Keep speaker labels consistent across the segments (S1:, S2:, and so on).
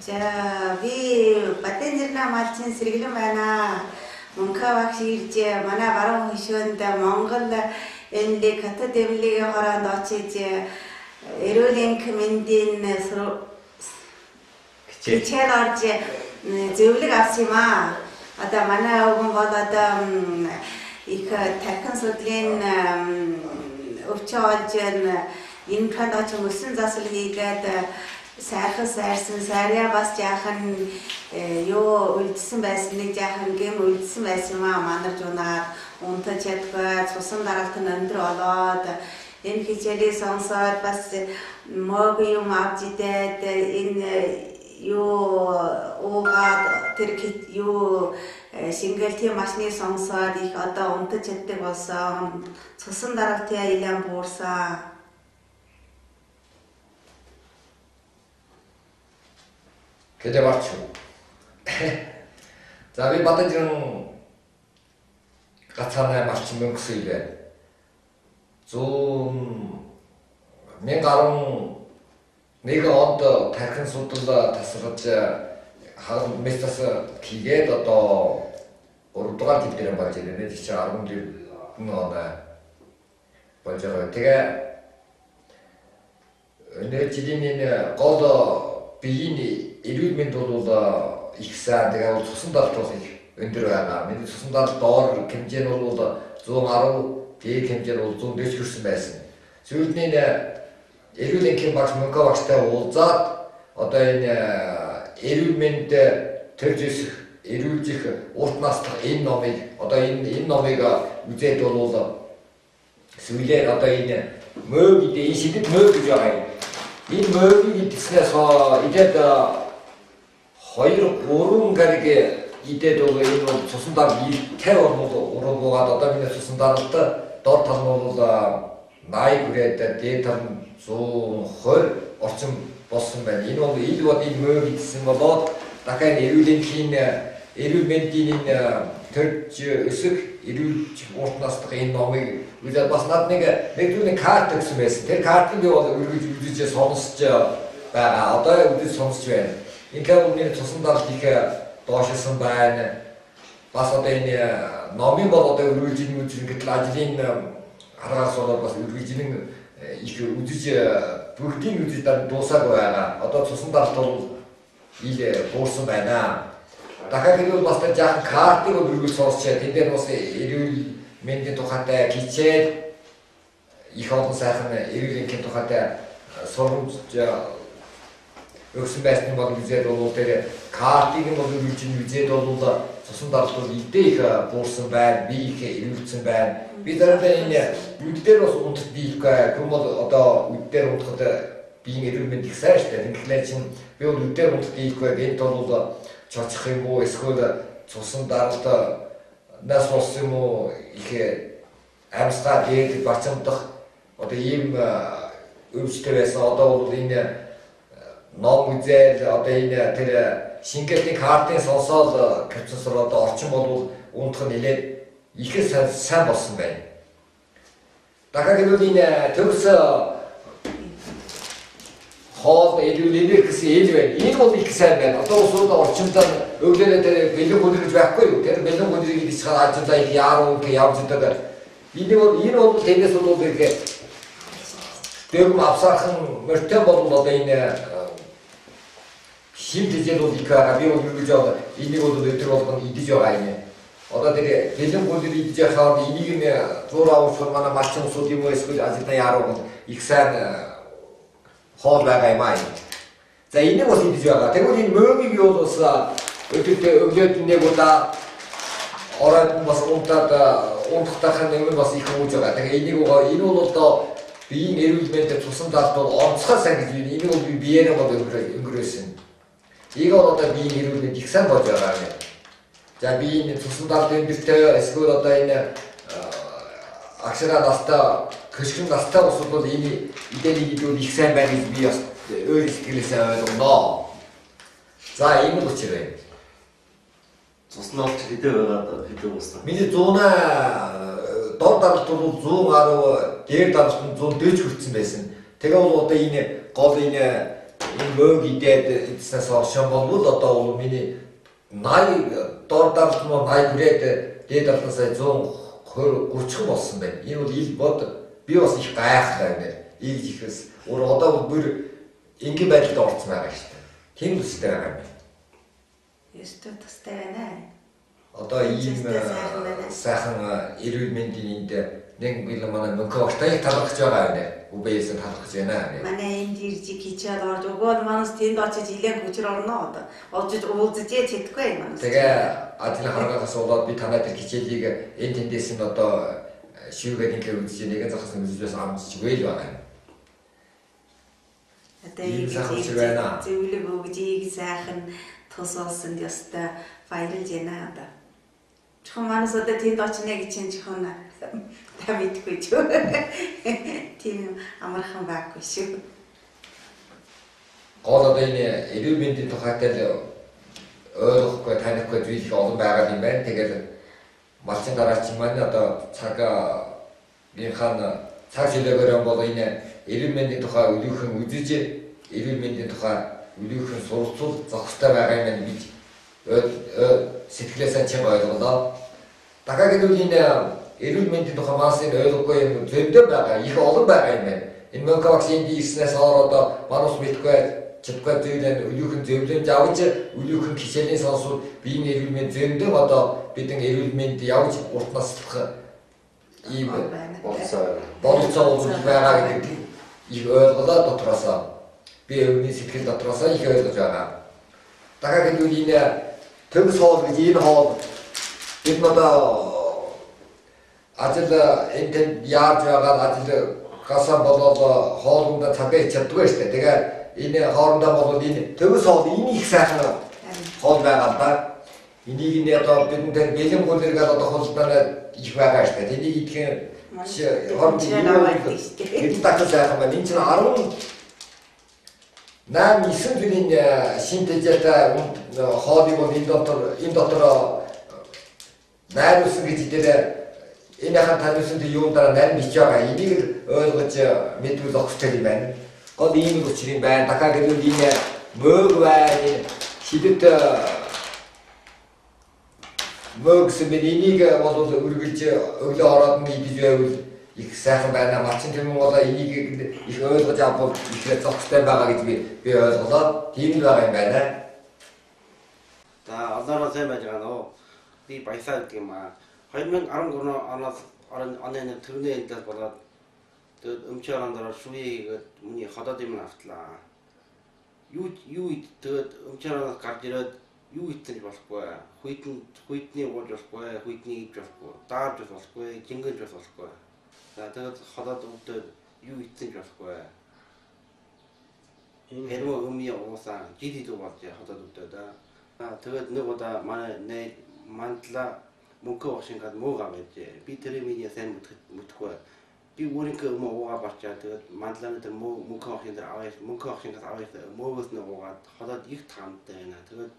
S1: За би Батэнжирна малчин сэргэлэн байна. Мөнхөө багш ирж манай баруун хишүүнд Монгол энэ хатад эмнэлгийн хороонд очиж эрүүл мэндийн хичээл орж зөвлөг авсан юм аа. Одоо манай өвгөн бол одоо их тархин судлалын өвчөө олж энэ танд очиж мөсөн засал хийгээд сайхан сайрсан сарья бас жаахан юу үлдсэн байсан нэг жаахан гэм үлдсэн байсан юм аа манарч унаад унтаж чадгаа цусан дараалт нь өндөр болоод энэ хичээлийг сонсоод бас мог юм авч идээд энэ юу уугаад тэр юу шингэлтийн машины сонсоод их одоо унтаж чаддаг болсон цусан дараалтын илэн буурсан.
S2: Kede varchu. Zabi Батэнжирэн гацаанаа марчин мөнгөсөн илээ. 111 онд тархин судлал тасалж хаан местас хийгээд одоо 3 дугаар дэвтэр болж ирэнэ. Тэг чи 14 он болж байгаа. Тэгээ энэ жилийн гол биеийн эрүүл мэнд бол их сайн тэгээ цусан даралт бол их өндөр байгаа. Миний цусан даралт доор хэмжээ нь бол 110, дээд хэмжээ нь бол 140 хүрсэн байсан. Сүүлдний эрүүл энхийн багш мөнгө багштай уулзаад одоо энэ эрүүл мэнд төржих эрүүлжих урт наслах энэ номыг одоо энэ номыг үзээд бол сүүлээр одоо энэ мөг идэ энэ шидэт мөг гэж байгаа юм. Энэ мөгийг идснээс идээд 2-3 гариг идээд энэ бол цусан даралт 50 орнол уруу буугаад одоо миний цусан даралт дор тал нь бол 80 хүрээд дээд тал нь 120 орчим болсон байна. Энэ бол энэ мөг идсэн болоод дахиад эрүүл мэндийн энэ төрж өсөх эрүүлж урт наслах энэ номыг үзээд бас над нэг түүний карт өгсөн байсан. Тэр картыг би бол үзэж сонсож байгаа. Одоо үзэж сонсож байна. Ингээл миний цусан даралт их доошсон байна. Бас одоо энэ номын бол одоо үргэлж гэтэл ажлын аргаас болоод бас үргэлж их үзэж бүгдийг үзэж дуусаагүй байгаа. Одоо цусан даралт бол ил буурсан байна. Дахиад хэлбэл бас жаахан картыг үргэлж сонсчээ. Тэнд дээр бас эрүүл мэндийн тухайтай хичээл их олон сайхан эрүүл энхийн тухайтай сургамж өгсөн байсан бол үзээд бол тэр картыг нь бол үргэлж үзээд бол цусан даралт бол идэ их буурсан байна. Би их эрүүлсэн байна. Би заримдаа энэ үдээр бас унтах дийлгүй. Гэм бол одоо үдээр унтахад биеийн эрүүл мэнд их сайн шүү дээ. Тэгэхээр чинь би бол үдээр унтах дийлгүй. Энд бол чоцох юм уу эсвэл цусан даралт нас болсон юм уу их амьсгаа дээд бацамдах одоо ийм өвчтэй байсан. Одоо бол энэ ном үзэл одоо энэ тэр шингэлтийн картын сонсоод процессор одоо орчин бол унтах нь нэлээд их сайн болсон байна. Дахиад энэ төгс хоол эрүүлэлэр гэсэн ээж байна. Энэ бол их сайн байна. Одоо усууд орчиндаа өглөөрөө тэр бэлэн гүнрэж байхгүй юу? Тэр бэлэн гүнрийг ичхаар ажлаа их яруу гэх явж байгаа. Энэ бол тэрнээс бол их дэвм авсархан мөртөө бол одоо энэ шимтэжэл бол их байгаа. Би бол үргэлж байгаа. Энийг бол өдөр болгон идэж байгаа юм. Одоо тэр бэлэн гүнрийг идэж хаад энийг нь зураа уушвал манай малчин усууд юм уу эсвэл ажлаа яруу их сайн хоол байгаа юм аа. За энийг бас идэж байгаа. Тэгвэл энэ мөгийг юу бас өдөртөө өглөөд нэг удаа ороод бас унтахтайхан нэмэр бас их ууж байгаа. Тэгээ энэ бол одоо биеийн эрүүл мэндэд цусан даралт бол онцгой сайн гэж энэ бол би биеэрээ бол өнгөрөөсөн. ಈಗ бол одоо биеийн эрүүл мэнд их сайн болж байгаа юм. За биеийн цусан даралт өндөртэй эсвэл одоо энэ агшраа настай көшгөн настай усуд бол энэ идэлийг идвэл их сайн байна гэж би бас өөр сэтгэлээсээ ойлгоноо. За энэ л учир байна.
S3: Цусны олч хэдэ байгаа хэдэ уусна.
S2: Миний 100 дор даралт бол 110, дээр даралт нь 140 хүрсэн байсан. Тэгээ бол одоо энэ гол энэ энэ мөг идээд эцэснээс оршин болвол одоо бол миний 80 дор даралт нь 80 хүрээд дээд талаасаа 120 30 болсон байна. Энэ бол ил бод би бас их гайхалтай байна. Ил ихээс одоо бол бүр ингийн байдалд орцсон байгаа шүү дээ. Тийм үстэй байгаа юм.
S1: Ёстой тустай байна.
S2: Одоо ийм сайхан эрүүл мэндийн энд нэг бил манай мөнхөөртэй талхаж байгаа юм. Үбээс талхаж байна.
S1: Манай энд ирж хичээл орж өгөөл манус тэнд очиж илэн хүчээр орно одоо. Орж уулзаж чадахгүй манус.
S2: Тэгээ ажлын харгаас болоод би танай дээр хичээлийг энэ тэндээс нь одоо шүүгээд ингээд үзэж нэгэн захаас нь үзэж амсч гээл байгаа юм.
S1: Одоо ийм зөвлөг өгж ийг сайхан тус олсонд ёстой баярлж байна одоо. Чухам манус одоо тэнд очно гэж чинь чухам та мэдгүй ч. Тийм амархан байхгүй шүү.
S2: Гол одоо энэ эрүүл мэндийн тухайтай ойлгохгүй танихгүй зүйл их олон байгаа юм байна. Тэгээд малчин дараач маань одоо цагийнхаа цаг шилэгээрэн бол энэ эрүүл мэндийн тухай өдөрхөн үзэж эрүүл мэндийн тухай өдөрхөн суралцуул зохистой байгаа юм гэж сэтгэлээсээ чим ойлголоо. Дахиад энэ эрүүл мэндийн тухай маш их ойлгохгүй юм зөндөө байгаа, их олон байгаа юм байна. Энэ мөнх вакцины хийснээс одоо манус мэдгүй чадгүй зүйлэн өдөрхөн зөвлөмж авч өдөрхөн хичээлийн сонсвол биеийн эрүүл мэнд зөндөө одоо бидний эрүүл мэнд явж урт наслах ийм болцоо байгаа гэдэг их ойлголоо дотроосоо би өвний сэтгэл дотроосоо их ойлгож байгаа. Дахиад энэ төгс хоол гэж энэ хоол бид одоо ажил энд яаж байгаа ажил гасаа болоод хоолундаа цагаа чаддгүй шүү дээ. Тэгээд энэ хоорондоо бол энэ төгс хоол энэ их сайхан хоол байгаа да. Энийг нь одоо бидэнд бэлэн гүлэргээд одоо хоолтоо их байгаа шүү дээ. Энийг идэхэн хоорондоо энэ дахин сайхан байна. Энэ чинь 9 жилийн шинтэжтэй хоолыг бол энэ дотор найруулсан гэж хэлээ. Энэ хаан таниусан юм дараа нарийн бич байгаа. Энийг ойлгож мэдвэл огцтой юм байна. Гол ийм учраас юм байна. Дахиад энэ мөг байна. Хидэт мөгс бид энийг бол үргэлж өглөө ороод нь идэж байвал их сайхан байна. Малчин тийм бол энийг их ойлгож авбал их зохистой байгаа гэж би ойлголоо. Тийм л байгаа юм байна.
S4: За олоороо сайн байж байгаа нөө. Би баясаа гэдэг юм аа. 2013 оны төрний эндээс болоод тэгээд өмчөө орон шүүе гэдэг миний ходоод юм автлаа. Юу тэгээд өмчөө ороноос гарч ирээд юу хийх болохгүй. Хуйдны ууж болохгүй, хуйдны иж болохгүй, даарж болохгүй, жингэж болохгүй. За тэгээд ходоод өвдөд юу хийх болохгүй. Хэрвээ өмий уусаа жид идүү болж ходоод өвдөд. Тэгээд нэг удаа манай мандлаа мөнгө авахшингаад муугаа байж би тэр миний сайн мэдхгүй би өөрийнхөө муугаа барчаа тэгээд мандлааны тэр мөнгө авахшингаас аваад муугаас нь уугаад ходоод их таамтай байна. Тэгээд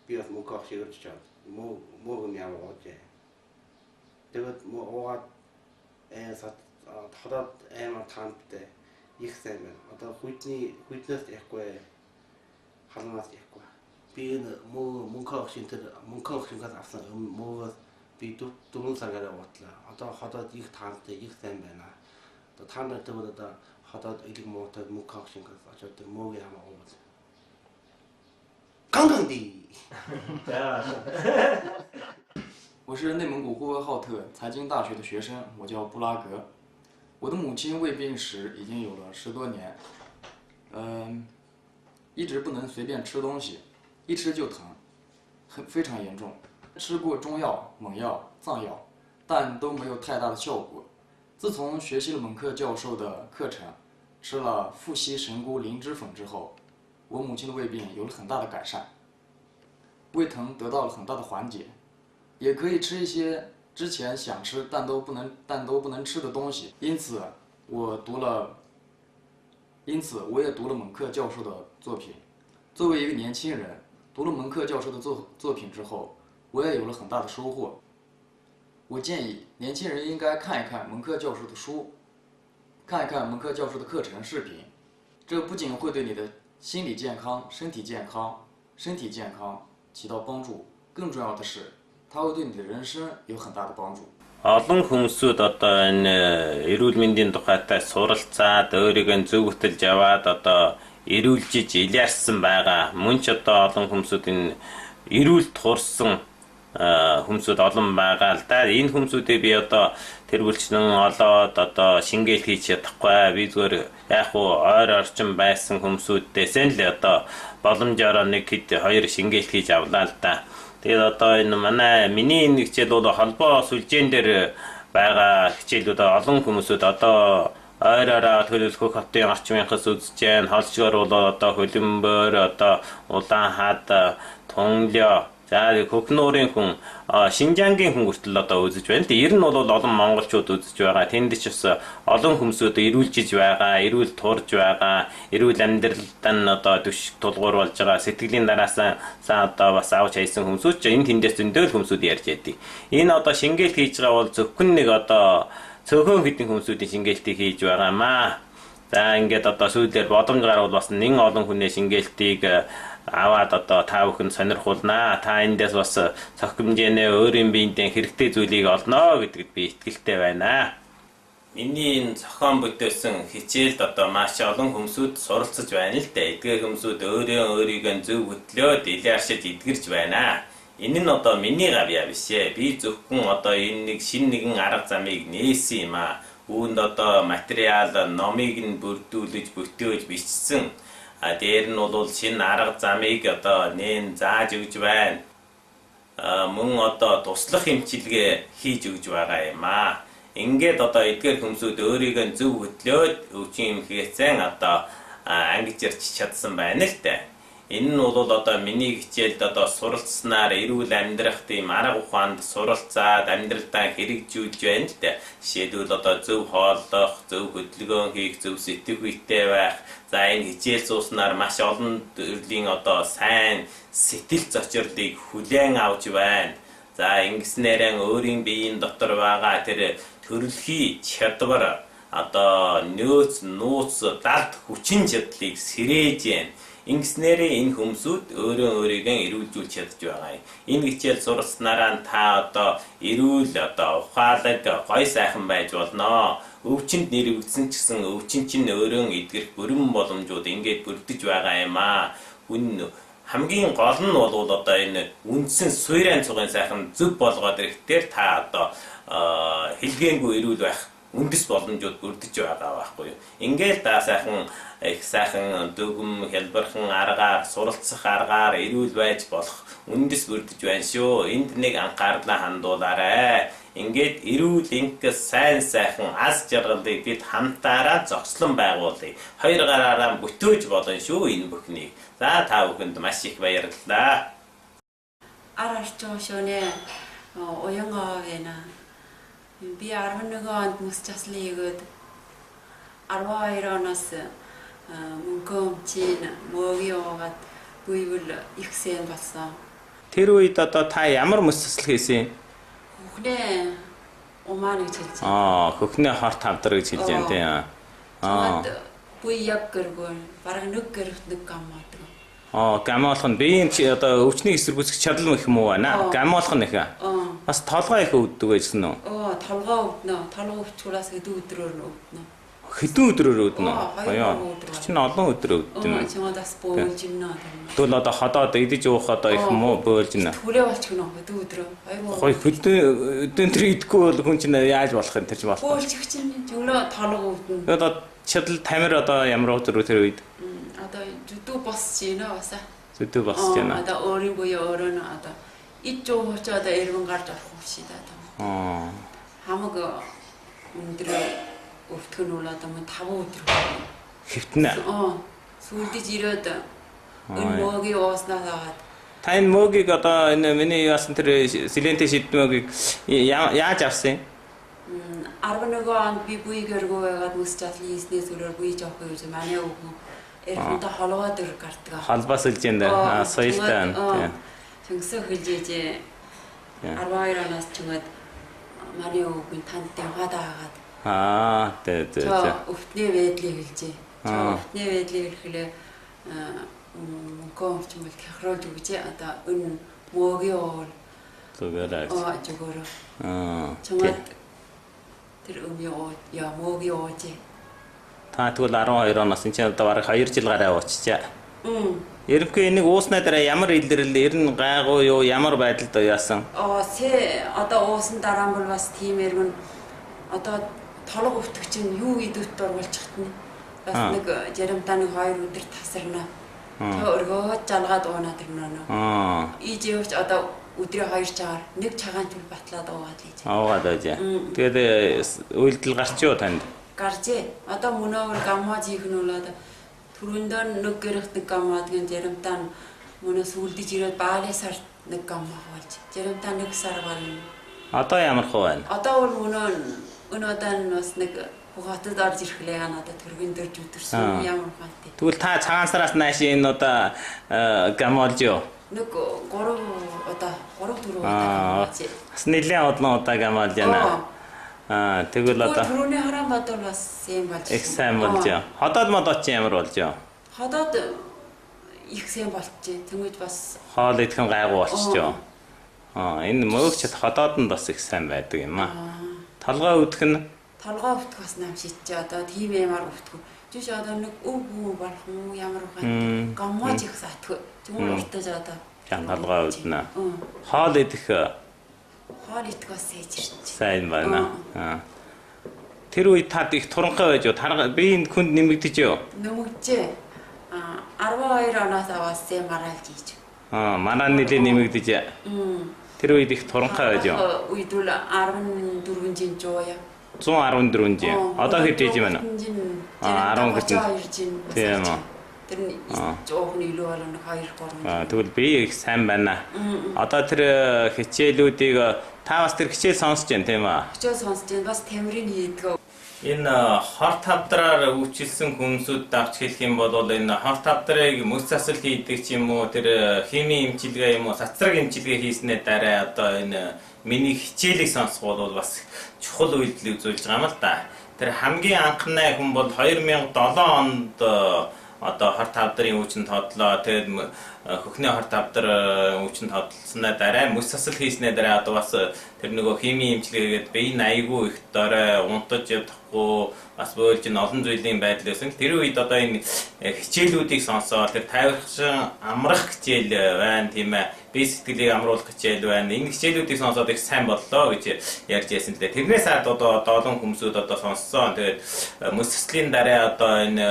S4: би бас мөнгө авах шигэрч чад мууг нь яваа ууж. Тэгээд уугаад ходоод амар таамтай их сайн байна. Одоо хуйднаас яахгүй халнаас яахгүй. Би энэ мөнгө авахшингаас авсан муугаас би 4 цагаараа уутлаа. Одоо ходоод их таамтай их сайн байна. Одоо таамтай бол одоо ходоод илэг муутай мөнгө авахшингаас очоод тэр мууг ямаа уувал. 강강디。
S5: 我是内蒙古呼和浩特财经大学的学生，我叫布拉格。我的母亲胃病史已经有了10多年，一直不能随便吃东西，一吃就疼，非常严重。吃过中药、猛药、藏药，但都没有太大的效果。自从学习了蒙克教授的课程，吃了富硒神菇灵芝粉之后，我母亲的胃病有了很大的改善，胃疼得到了很大的缓解，也可以吃一些之前想吃但都不能吃的东西。因此我也读了蒙克教授的作品。作为一个年轻人，读了蒙克教授的作品之后，我也有了很大的收获。我建议年轻人应该看一看蒙克教授的书，看一看蒙克教授的课程视频，这不仅会对你的心理健康、身体健康起到帮助。更重要的是，它会对你的人生有很大的帮助。
S6: Олон хүмүүсүүд одоо энэ эрүүл мэндийн тухайтай суралцаад өөрийгөө зөв хөтөлж яваад одоо эрүүлжиж илэрсэн байгаа. Мөн ч одоо олон хүмүүсүүд энэ эрүүлт хурсан хүмүүсүүд олон байгаа л да. Энэ хүмүүсүүдээ би одоо тэр бүлчнэн олоод одоо шингээл хийж чадахгүй. Би зүгээр яг уу ойр орчин байсан хүмүүсүүдээс нь л одоо боломжоор нэг хэд хоёр шингээл хийж авлаа л да. Тэгээд одоо энэ миний энэ хичээл бол холбоо сүлжээн дээр байгаа хичээлүүд олон хүмүүсүүд одоо ойроо төлөвлөх хотын орчмынхаас үзэж байна. Холжгоор бол одоо хөлбөмбөр одоо Улаанхад Тунлё за Хөхнөрийн хүн Шинжангийн хүн хүртэл одоо үзэж байна. Тэр нь бол олон монголчууд үзэж байгаа. Тэнд ч бас олон хүмүүсүүд эрүүлжиж байгаа, эрүүл турж байгаа, эрүүл амьдралд нь одоо төш тулгуур болж байгаа. Сэтгэлийн дараасаа одоо бас авч хайсан хүмүүсүүд ч энэ тэндээс зөндөл хүмүүсүүд ярьж байдаг. Энэ одоо шингээл хийж байгаа бол зөвхөн нэг одоо цөөхөн хэдэн хүмүүсүүдийн шингээлтийг хийж байгаамаа. За ингээд одоо сүүлдээр боломж гарвал бас нэн олон хүнээ шингээлтийг аваад одоо та бүхэн сонирхуулнаа. Та эндээс бас цохимжээнэ өөрийн биедээ хэрэгтэй зүйлийг олно гэдэгт би итгэлтэй байна. Миний энэ зохион бүтээсэн хичээлд одоо маш олон хүмүүсүүд суралцж байна л да. Эдгээр хүмүүсүүд өөрийгөө зөв хөтлөөд илэршиж эдгэрж байна. Энэ нь одоо миний гавьяа биш ээ. Би зөвхөн одоо энэ нэг шинэ нэгэн арга замыг нээсэн юм аа. Үүнд одоо материал номыг нь бүрдүүлж бүтээж бичсэн. Дээр нь бол шинэ арга замыг одоо нээн зааж өгж байна. Мөн одоо туслах эмчилгээ хийж өгж байгаа юм аа. Ингээд одоо эдгээр хүмүүсүүд өөрийгөө зөв хөтлөөд өвчин эмхээцэн одоо ангижирч чадсан байна л да. Энэ нь бол одоо миний хичээлд одоо суралцснаар эрүүл амьдрах тийм арга ухаанд суралцаад амьдралдаа хэрэгжүүлж байна л да. Жишээлбэл одоо зөв хооллох, зөв хөдөлгөөн хийх, зөв сэтгэхүйтэй байх. За энэ хичээл сууснаар маш олон төрлийн одоо сайн сэтгэл зочирлыг хүлээн авч байна. За ингэснээрээ өөрийн биеийн дотор байгаа тэр төрөлхий чадвар одоо нөөц, нууц, далд хүчин чадлыг сэрээж байна. Ингэснээрээ энэ хүмүүсүүд өөрийгөө эрүүлжүүлж чадж байгаа юм. Энэ хичээл суралцснараа та одоо эрүүл одоо ухаалаг гой сайхан байж болно. Өвчнөд нэрвэгдсэн ч гэсэн өвчин чинь өөрөө эдгэрх бүрэн боломжууд ингээд бүрдэж байгаа юм аа. Хүн хамгийн гол нь бол одоо энэ үндсэн суурин цугын сайхан зөв болгоод ирэхээр та одоо хэлгээнгүй эрүүл байх үндэс боломжууд бүрдэж байгаа байхгүй юу. Ингээд та сайхан их сайхан дүгм хэлбэрхэн аргаар суралцах аргаар эрүүл байж болох үндэс бүрдэж байна шүү. Энд нэг анхаарлаа хандуулаарай. Ингээд эрүүл инкс сайн сайхан аз жаргалыг бид хамтаараа зогслон байгуулъя. Хоёр гараараа бүтөөж болно шүү энэ бүхнийг. За та бүхэнд маш их баярлалаа.
S7: Арарчоо шөнэ оёнгоовэна. Би 11 онд мусчаслигод 12-оноос мөнгөмчин мөгиогад буйвол их сэн болсон.
S6: Тэр үед одоо та ямар мөс цэцэл хийсэн?
S7: Хөхнээ умааны хэлж.
S6: Хөхнээ хорт хамтраг гэж хэлж байна тийм.
S7: Буй яг гэргүүр бараг нэг гэрвт нэг гамаад.
S6: Гамоолох нь биеийн одоо өвчнийг эсэргүүцэх чадал их муу байна. Гамоолох нь их. Бас толгой их өвддөг байсан уу?
S7: Толгой өвднө. Толгой өвчгөөс хэдэн өдрөөр нь өвднө.
S6: Хэдэн өдрөөр өвднө? Чинь олон өдөр өвддөг юм.
S7: Чимээс боолж юмнаа.
S6: Тэгвэл одоо ходоод идэж уух одоо их муу боолж байна.
S7: Түрээ болчихно хэдэн өдрөө.
S6: Хой хөдөө тэр идэхгүй бол хүн чинь яаж болох юм тэр чинь болох.
S7: Боолчих чинь зөвлөө толгой өвднө.
S6: Одоо чадал тамир одоо ямар өдрөө тэр үед?
S7: Одоо зүдүү босч байна басаа.
S6: Зүдүү босч байна.
S7: Одоо өөрийн буюу өөрөө нь одоо ид жоохоч одоо эргэн гарч орох хүсэж байгаа. Хамаг өндөр өвтгөн үл одоо 5 өдөр.
S6: Хэвтнэ.
S7: Сүлдэж ирээд энэ мөгийг ууснаа аваад.
S6: Та энэ мөгийг одоо энэ миний яасан тэр силентэй шидмөгийг яаж авсан?
S7: 11 онд би буй гэргөө байгаад мөсчаал хийснээс өөрөөр буй жоох гэж манай өвгөн эргэнтэй холгоо дөр гартгаа.
S6: Холбоос илж энэ соёлтой байна.
S7: Тэнгисээ хэлжээ 12 оноос чигээд манай өвгөн танд яваад агаад.
S6: Тэ.
S7: Өвтний байдлыг хэлжээ. Өвтний байдлыг хэлэхлээр мөнгө бол тохируулж өгч одоо энэ мөгийн
S6: зүгээр
S7: зүгээр чамд тэр яа мөгийн ууж
S6: та тэгвэл 12 оноос энэ чинь одоо бараг 2 жил гараа ууччаа. Ерөнхий энийг ууснаа дараа ямар илэрлэл ер нь гайгүй юу ямар байдалд яасан?
S7: Одоо уусан дараа бол бас тийм эргэн одоо толго өвтгч нь юу идэвт дургуулчихт нь бас нэг жаримтааны 2 өдөр тасарна. Өргөө жалгаад уунаа тэрнөө. Иж явж одоо өдрийн 2 цагаар нэг цагаан түл батлаад уугаад ийж.
S6: Уугаад байж. Тэгээд үйлдэл гарч юу танд?
S7: Гарчээ. Одоо мөнөөр гаммаж их нь болоод түрүүндээ нэг гэрэгт нэг гаммаад гэн жаримтаа мөнөөс үлдэж ирээд бааны сар нэг гаммаа болж. Жаримтаа нэг сар гарна.
S6: Одоо ямар хөө байна?
S7: Одоо бол өнөөдөр бас нэг хотод орж ирэхлээ надад төргөн дөрж өдөрсөн ямар хантай.
S6: Тэгвэл та цагаан сараас нааш энэ одоо гамолж юу?
S7: Нэг 3-4 удаа.
S6: Бас нэлээд удаан удаа гамолж яана. Тэгвэл одоо
S7: түрүүний харан бодвол бас юм болж.
S6: Их сайн болж юу? Ходоод модод чи ямар болж юу?
S7: Ходоод их сайн болчихжээ. Тэнгүүд бас
S6: хоол идэхэн гайгүй болчихжээ. Энэ мөөгч ходоод нь бас их сайн байдаг юм аа. Толгой өвдөх нь
S7: бас нам шийдчихээ. Одоо тийм ямар өвдөх. Жиш одоо нэг өв болох юм ямар ухаан. Гаммаж их сатгүй. Зүгээр уртаж одоо.
S6: Толгой өвднө. Хоол идэх
S7: бас ээжирч.
S6: Сайн байна. Тэр үед та их туранхай байж юу? Биеийн хүнд нэмэгдэж юу?
S7: Нэмэгдэжээ. 12 оноос аваас маралж ийж.
S6: Манай нэлээд нэмэгдэж. Тэр үед их туранхай байж юу?
S7: Үед бол 14 жин жууя.
S6: 114 жин. Одоо хэд хийж байна? 10
S7: жин.
S6: Тийм үү.
S7: Тэр нь жоохны илүү болон 2-3.
S6: Тэгвэл би их сайн байна. Одоо тэр хичээлүүдийг та бас тэр хичээл сонсож байна тийм үү?
S7: Хичээл сонсож байна. Бас тамирын хийдэг.
S6: Энэ хорт хавдраар өвчлсөн хүмүүсүүд давч хэлэх юм бол энэ хорт хавдрыг мөс засал хийдэг ч юм уу тэр химийн эмчилгээ юм уу цацраг эмчилгээ хийснээр дараа одоо энэ миний хичээлийг сонсох бол бас чухал үйлдэл үзүүлж байгаа юм л да. Тэр хамгийн анхны хүн бол 2007 онд одоо хорт хавдрын өвчин тодлоо. Тэгээд хөхний хорт хавдар өвчин тодлсноо дараа мөс засал хийснээр дараа одоо бас тэр нөгөө химийн эмчилгээгээд бие нь айгүй их дорой унтаж явахгүй бас бойлж н олон зүйлийн байдал байсан. Тэр үед одоо энэ хичээлүүдийг сонсоод тэр тайвархан амрах хичээл байна тийм ээ. Бие сэтгэлийг амруулах хичээл байна. Энэ хичээлүүдийг сонсоод их сайн боллоо гэж ярьж байсан л дээ. Тэрнээс одоо олон хүмүүсүүд одоо сонссон. Тэгээд мөс заслын дараа одоо энэ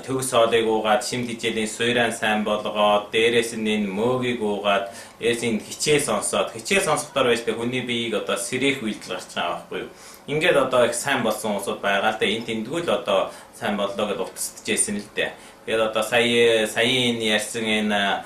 S6: төгс хоолыг уугаад шим хичээлийн суйран сайн болгоод дээрээс нь энэ мөөгийг уугаад энэ хичээл сонсоод хичээл сонсохдоор байж тэ хүний биеийг одоо сэрэх үйлдэл гарч байгаа байхгүй юу. Ингээд одоо их сайн болсон усуд байгаа л да энэ тэмдгүүл одоо сайн боллоо гэж утасдажсэн л дээ. Тэгээд одоо саяын ярьсан энэ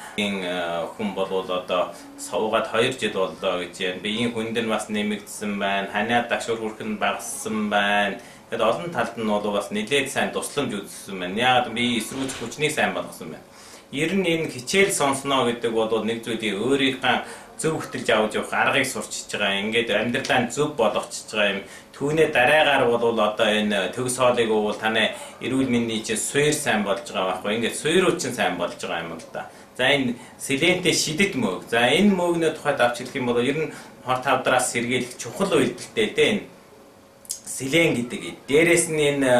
S6: хүн бол одоо суугаад 2 жил боллоо гэж байна. Биеийн хүнд нь бас нэмэгдсэн байна. Ханиад дагшуур хүрх нь багассан байна. Тэгээд олон талд нь бол бас нэлээд сайн тусламж үзсэн байна. Яг би эсрүүцэх хүчнийг сайн болгосон байна. Ер нь энэ хичээл сонсноо гэдэг бол нэг зүйлийг өөрийнхөө зөв хөтөлж авч явах аргыг сурчиж байгаа. Ингээд амьдралаа зөв болгочихж байгаа юм. Түүнээ дараагаар бол одоо энэ төгс хоолыг уувал таны эрүүл мэндийн чинь суурь сайн болж байгаа байхгүй. Ингээд суурьуд чинь сайн болж байгаа юм л да. За энэ селентэй шидэт мөөг. За энэ мөөгнөө тухайд авч хэлэх юм бол ер нь хорт хавдраас сэргийлэх чухал үйлдэлтэй дээ энэ селен гэдэг. Дээрээс нь энэ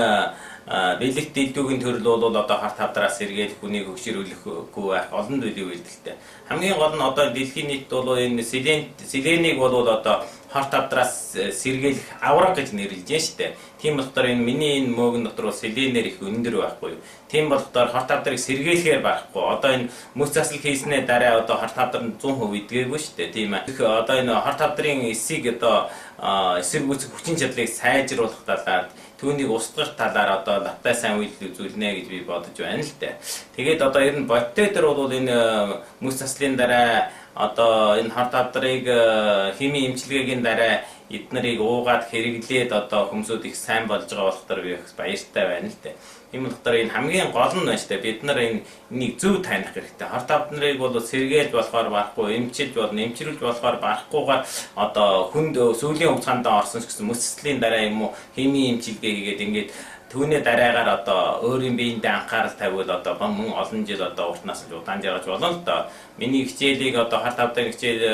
S6: бэлэг дэлдүүгийн төрөл бол одоо хорт хавдраас сэргийлэх хүнийг хөгшрүүлэхгүй байх олон зүйлийн үйлдэлтэй. Хамгийн гол нь одоо дэлхийн нийт бол энэ селенийг бол одоо хорт хавдраас сэргийлэх авраг гэж нэрлэж байна шүү дээ. Тийм болохоор энэ миний энэ мөөгн дотор селенээр их өндөр байхгүй юу. Тийм болохоор хорт хавдрыг сэргийлэхээр байхгүй. Одоо энэ мөс засал хийснээр дараа одоо хорт хавдар нь 100% идгээгүй шүү дээ. Тийм ээ. Одоо энэ хорт хавдрын эсийг одоо эсрэг үүсэх хүчин чадлыг сайжруулах талаар түүнийг устгах талаар одоо наттай сайн үйлдэл үзүүлнэ гэж би бодож байна л дээ. Тэгээд одоо ер нь бодтой дээр бол энэ мөс заслын дараа одоо энэ хорт хавдрыг химийн эмчилгээгийн дараа эднэрийг уугаад хэрэглээд одоо хүмүүсүүд их сайн болж байгаа болохоор би баяртай байна л дээ. Тийм болохоор энэ хамгийн гол нь байна шүү дээ. Бид нар энийг зөв таних хэрэгтэй. Хорт хавдрыг бол сэргийлж болохоор барахгүй, эмчилж болно, эмчилж болохоор барахгүйгээр одоо хүнд сүүлийн хугацаанд орсон ч гэсэн мөс заслын дараа юм уу химийн эмчилгээ хийгээд ингээд Түүний дараагаар одоо өөрийн биеиндээ анхаарал тавиул одоо мөн олон жил одоо урт насалж удаан жаргаж болно л доо. Миний хичээлийг одоо хар тавтай хичээл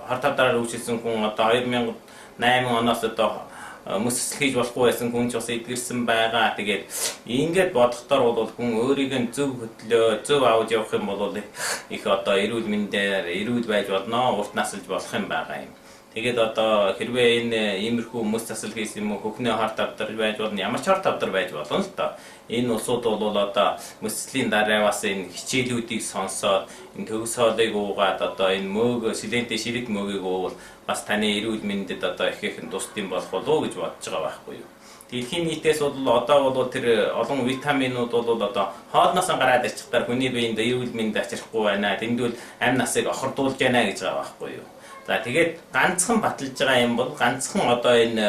S6: хар тавтараар үүсгэсэн хүн одоо 2008 оноос одоо мөс хийж болохгүй байсан хүн ч бас эдгэрсэн байгаа. Тэгээд ингээд бодохдоор бол хүн өөрийг зөв хөдлөө, зөв авч явах юм бол их одоо эрүүл мэндээр эрүүл байж болно, урт насалж болох юм байгаа юм. Тэгээд одоо хэрвээ энэ иймэрхүү мөс засал хийсэн юм уу, хөхнөө хар тавдар байж болно, ямар ч хар тавдар байж болно л доо. Энэ улсууд бол одоо мөслийн дараа бас энэ хичээлүүдийг сонсоод энэ төгс хоолыг уугаад одоо энэ мөөг силентэй ширэг мөөгийг уувал бас таны эрүүл мэндэд одоо их тусдсан болох болов уу гэж бодож байгаа байхгүй юу. Дэлхийн нийтээс бол одоо бол тэр олон витаминууд бол одоо хоолноос гараад ирчихээр хүний биед эрүүл мэнд ачрахгүй байна. Тэндвэл амь насыг охордуулж байна гэж байгаа байхгүй юу. За тэгээд ганцхан баталж байгаа юм бол ганцхан одоо энэ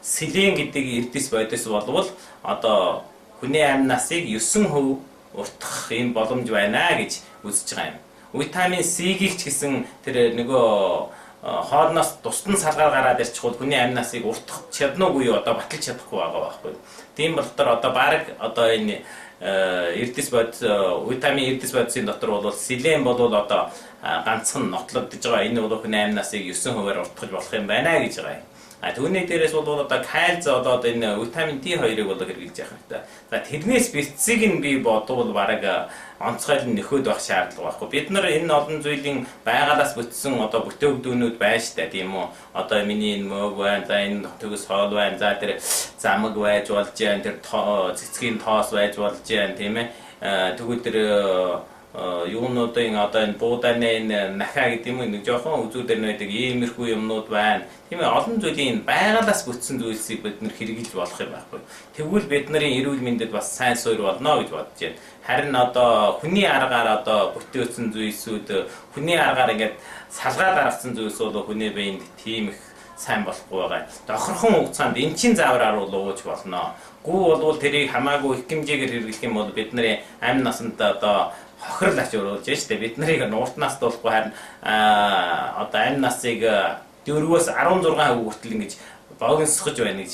S6: силен гэдэг эрдэс бодис болвол одоо хүний амь насыг 9% уртгах юм боломж байна гэж үзэж байгаа юм. Витамин C-ийг ч гэсэн тэр нөгөө хоолноос тусдан салгаар гараад ирчихвэл хүний амь насыг уртгах чаднаагүй юу одоо баталж чадахгүй байгаа байхгүй. Тийм болохоор одоо баг одоо энэ эрдэс бодис витамин эрдэс бодисын дотор бол силен бол одоо ганцхан нотлогдож байгаа. Энэ бол хүний амь насыг 9%-аар уртгаж болох юм байна гэж байгаа юм. Түүний дээрээс бол одоо кальц одоо энэ витамин D2-ыг бол хэрэглэж явах хэрэгтэй. За тэрнээс бэлцгийг нь би бодвол бараг онцгойл нь нөхөд байх шаардлага байхгүй. Бид нар энэ олон зүйлийн байгалаас бүтсэн одоо бүтээгдэхүүнүүд байна штэ тийм үү. Одоо миний энэ мөг байна, за энэ төгс хоол байна, за тэр замаг байж болж байна, тэр цэцгийн тоос байж болж байна тийм ээ. Тэгвэл тэр юунуудын одоо энэ буудааны энэ нахаа гэдэг юм нэг жоохон үзүүдэр байдаг иймэрхүү юмнууд байна. Тийм ээ олон зүйлийн байгалаас бүтсэн зүйлсийг бид нэр хэрэгжилж болох юм байхгүй. Тэгвэл бидний эрүүл мэндэд бас сайн суурь болно гэж бодож байна. Харин одоо хүний аргаар одоо бүтээсэн зүйлсүүд хүний аргаар ингээд салгаад гаргасан зүйлс бол хүний биед тийм их сайн болохгүй байгаа. Тохирхон хугацаанд эмчийн заавраар бол ууж болно. Гүү бол тэрийг хамаагүй их хэмжээгээр хэрэглэх юм бол бидний амь насанд одоо хохирол ач өрүүлж штэ бид нарыг урт наст болохгүй харин одоо амь насыг 4-өөс 16% хүртэл ингэж богиносгож байна гэж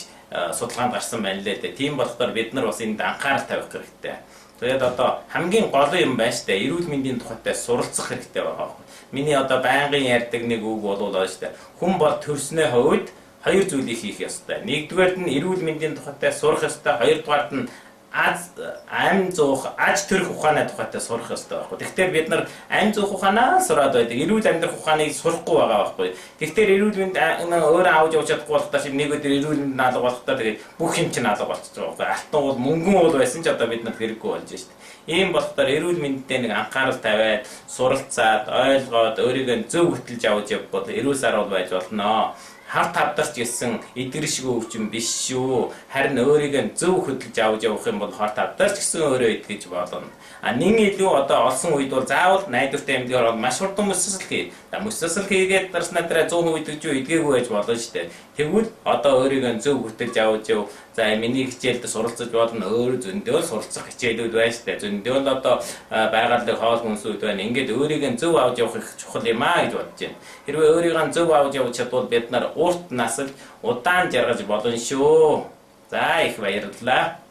S6: судалгаанд гарсан байна лээ дээ. Тийм болохоор бид нар бас энд анхаарал тавих хэрэгтэй. Тэгээд одоо хамгийн гол юм байна штэ эрүүл мэндийн тухайтай суралцах хэрэгтэй байгаа. Миний одоо байнгын ярьдаг нэг үг бол штэ хүн бол төрснөө хувьд хоёр зүйлийг хийх ёстой. Нэгдүгээрт нь эрүүл мэндийн тухайтай сурах ёстой, хоёрдугаарт нь амь зуух, аж төрөх ухааны тухайтай сурах ёстой байхгүй. Тэгэхээр бид нар амь зуух ухаанаа сураад байдаг. Эрүүл амьдрах ухааныг сурахгүй байгаа байхгүй. Тэгэхээр эрүүл мэнд өөрөө авч явж чадахгүй болохдоо шиг нэг өдөр эрүүл мэнд наалга болохдоо тэгээд бүх юм чинь наалга болчихж байгаа байхгүй. Алтан бол мөнгөн бол байсан ч одоо бид нар хэрэггүй болж шít. Ийм болохоор эрүүл мэндэд нэг анхаарал тавиад, суралцаад, ойлгоод өөрийгөө зөв хөтлөж авч явбал эрүүл сар бол байж болно. Хар тавдарч гэсэн эдгэршгүй өвчин биш шүү. Харин өөрийгөө зөв хөдөлж авч явах юм бол хар тавдарч гэсэн өөрөө итгэж болно. Нэг илүү одоо олсон үед бол заавал найдвартай амьдгаар бол маш хурдан мөс засал хий. Мөс засал хийгээд дарснаа дараа 100% итгэж юу идгээгүй байж болно шүү дээ. Тэгвэл одоо өөрийгөө зөв хөдөлж авч яв. За миний хичээлд суралцаж болно. Өөр зөндөө суралцах хичээлүүд байна шүү дээ. Зөндөө л одоо байгаль хоол хүнсүүд байна. Ингээд өөрийгөө зөв авч явах их чухал юм аа гэж бодож байна. Хэрвээ өөрийгөө зөв авч явж чадвал бид нар урт насалж удаан жаргаж болно шүү. За их баярлалаа.